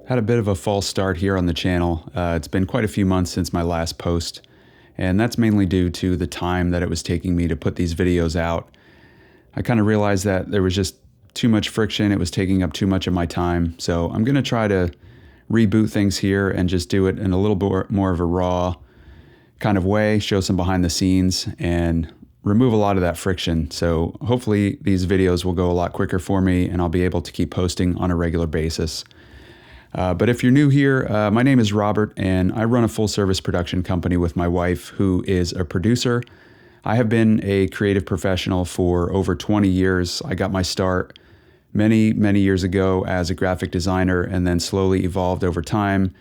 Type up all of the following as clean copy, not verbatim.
Had a bit of a false start here on the channel. It's been quite a few months since my last post, and that's mainly due to the time that it was taking me to put these videos out. I kind of realized that there was just too much friction. It was taking up too much of my time. So I'm going to try to reboot things here and just do it in a little bit more of a raw kind of way, show some behind the scenes and remove a lot of that friction. So hopefully these videos will go a lot quicker for me and I'll be able to keep posting on a regular basis. But if you're new here, my name is Robert and I run a full service production company with my wife, who is a producer. I have been a creative professional for over 20 years. I got my start many years ago as a graphic designer and then slowly evolved over time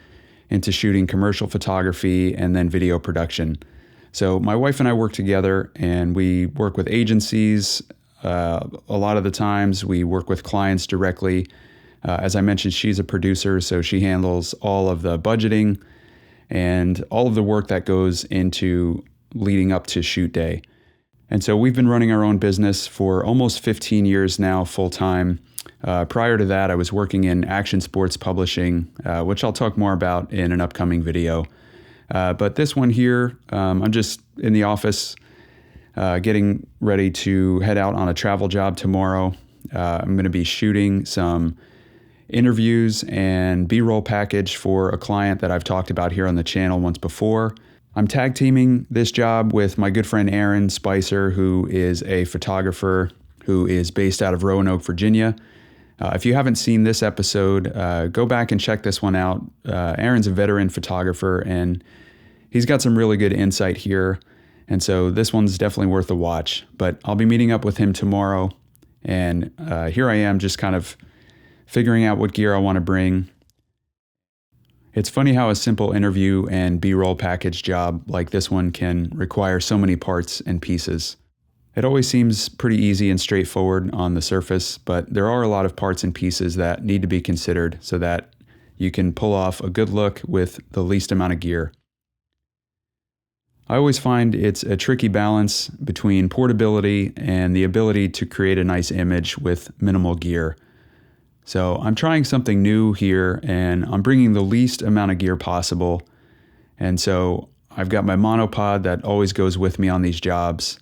into shooting commercial photography and then video production. So my wife and I work together and we work with agencies. A lot of the times we work with clients directly. As I mentioned, she's a producer, so she handles all of the budgeting and all of the work that goes into leading up to shoot day. And so we've been running our own business for almost 15 years now, full time. Prior to that, I was working in action sports publishing, which I'll talk more about in an upcoming video. But this one here, I'm just in the office getting ready to head out on a travel job tomorrow. I'm going to be shooting some interviews and B-roll package for a client that I've talked about here on the channel once before. I'm tag teaming this job with my good friend Aaron Spicer, who is a photographer who is based out of Roanoke, Virginia. If you haven't seen this episode, go back and check this one out. Aaron's a veteran photographer and he's got some really good insight here. And so this one's definitely worth a watch, but I'll be meeting up with him tomorrow. And here I am just kind of figuring out what gear I want to bring. It's funny how a simple interview and B-roll package job like this one can require so many parts and pieces. It always seems pretty easy and straightforward on the surface, but there are a lot of parts and pieces that need to be considered so that you can pull off a good look with the least amount of gear. I always find it's a tricky balance between portability and the ability to create a nice image with minimal gear. So I'm trying something new here and I'm bringing the least amount of gear possible. And so I've got my monopod that always goes with me on these jobs.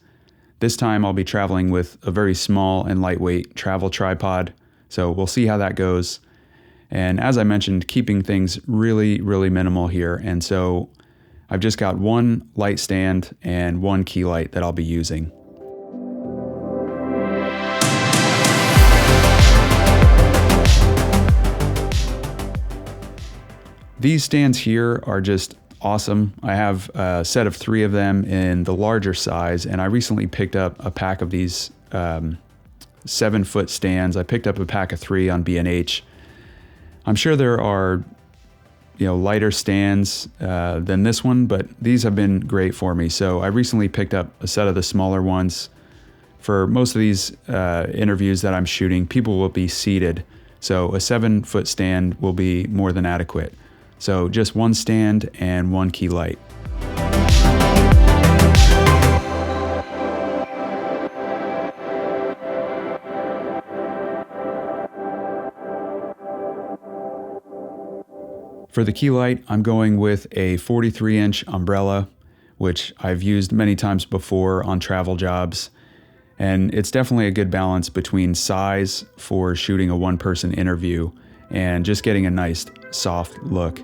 This time I'll be traveling with a very small and lightweight travel tripod. So we'll see how that goes. And as I mentioned, keeping things really minimal here. And so I've just got one light stand and one key light that I'll be using. These stands here are just awesome. I have a set of 3 of them in the larger size, and I recently picked up a pack of these 7-foot stands. I picked up a pack of 3 on B&H. I'm sure there are, lighter stands than this one, but these have been great for me. So I recently picked up a set of the smaller ones. For most of these interviews that I'm shooting, people will be seated, so a 7-foot stand will be more than adequate. So just one stand and one key light. For the key light, I'm going with a 43-inch umbrella, which I've used many times before on travel jobs. And it's definitely a good balance between size for shooting a one-person interview and just getting a nice soft look.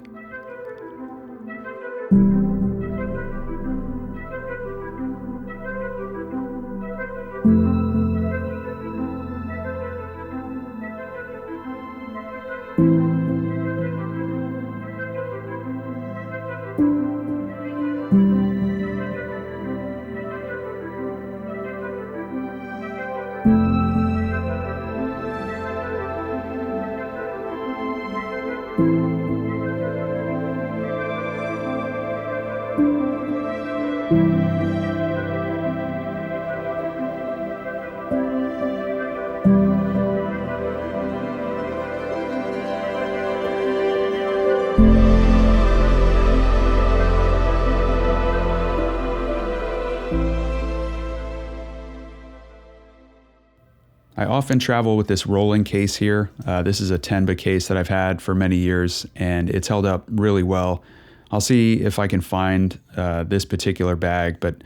I often travel with this rolling case here. This is a Tenba case that I've had for many years, and it's held up really well. I'll see if I can find this particular bag, but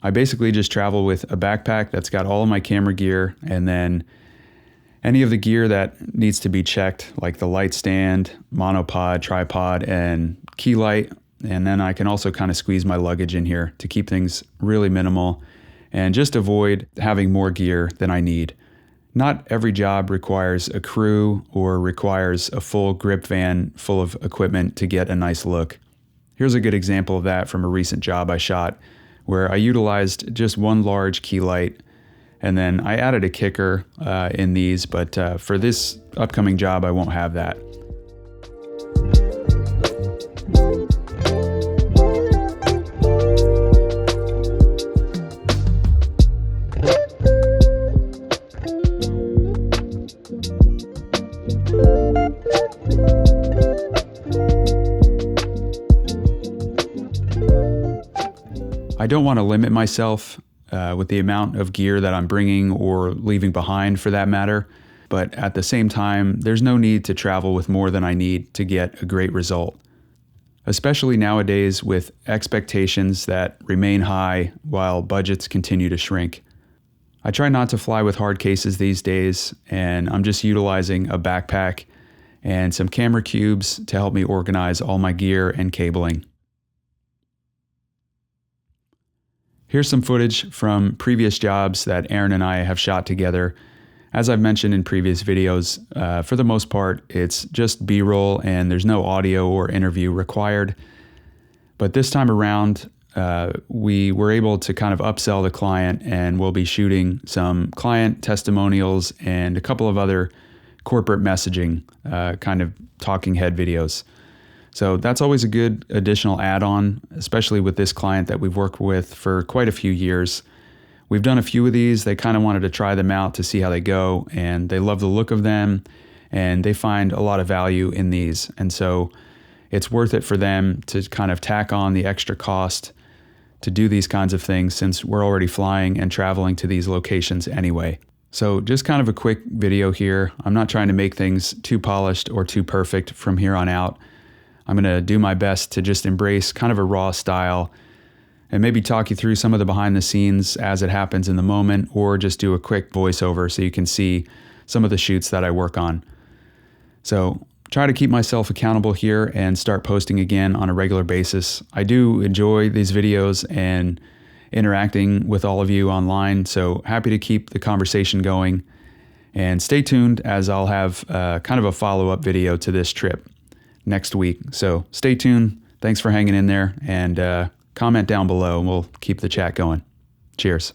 I basically just travel with a backpack that's got all of my camera gear, and then any of the gear that needs to be checked, like the light stand, monopod, tripod, and key light. And then I can also kind of squeeze my luggage in here to keep things really minimal and just avoid having more gear than I need. Not every job requires a crew or requires a full grip van full of equipment to get a nice look. Here's a good example of that from a recent job I shot, where I utilized just one large key light, and then I added a kicker in these, but for this upcoming job, I won't have that. I don't want to limit myself with the amount of gear that I'm bringing or leaving behind for that matter, but at the same time, there's no need to travel with more than I need to get a great result, especially nowadays with expectations that remain high while budgets continue to shrink. I try not to fly with hard cases these days, and I'm just utilizing a backpack and some camera cubes to help me organize all my gear and cabling. Here's some footage from previous jobs that Aaron and I have shot together. As I've mentioned in previous videos, for the most part, it's just B-roll and there's no audio or interview required. But this time around, we were able to kind of upsell the client, and we'll be shooting some client testimonials and a couple of other corporate messaging kind of talking head videos. So that's always a good additional add-on, especially with this client that we've worked with for quite a few years. We've done a few of these. They kind of wanted to try them out to see how they go, and they love the look of them, and they find a lot of value in these. And so it's worth it for them to kind of tack on the extra cost to do these kinds of things, since we're already flying and traveling to these locations anyway. So just kind of a quick video here. I'm not trying to make things too polished or too perfect from here on out. I'm going to do my best to just embrace kind of a raw style and maybe talk you through some of the behind the scenes as it happens in the moment, or just do a quick voiceover so you can see some of the shoots that I work on. So try to keep myself accountable here and start posting again on a regular basis. I do enjoy these videos and interacting with all of you online, so happy to keep the conversation going. And stay tuned, as I'll have kind of a follow-up video to this trip next week. So stay tuned. Thanks for hanging in there, and comment down below and we'll keep the chat going. Cheers.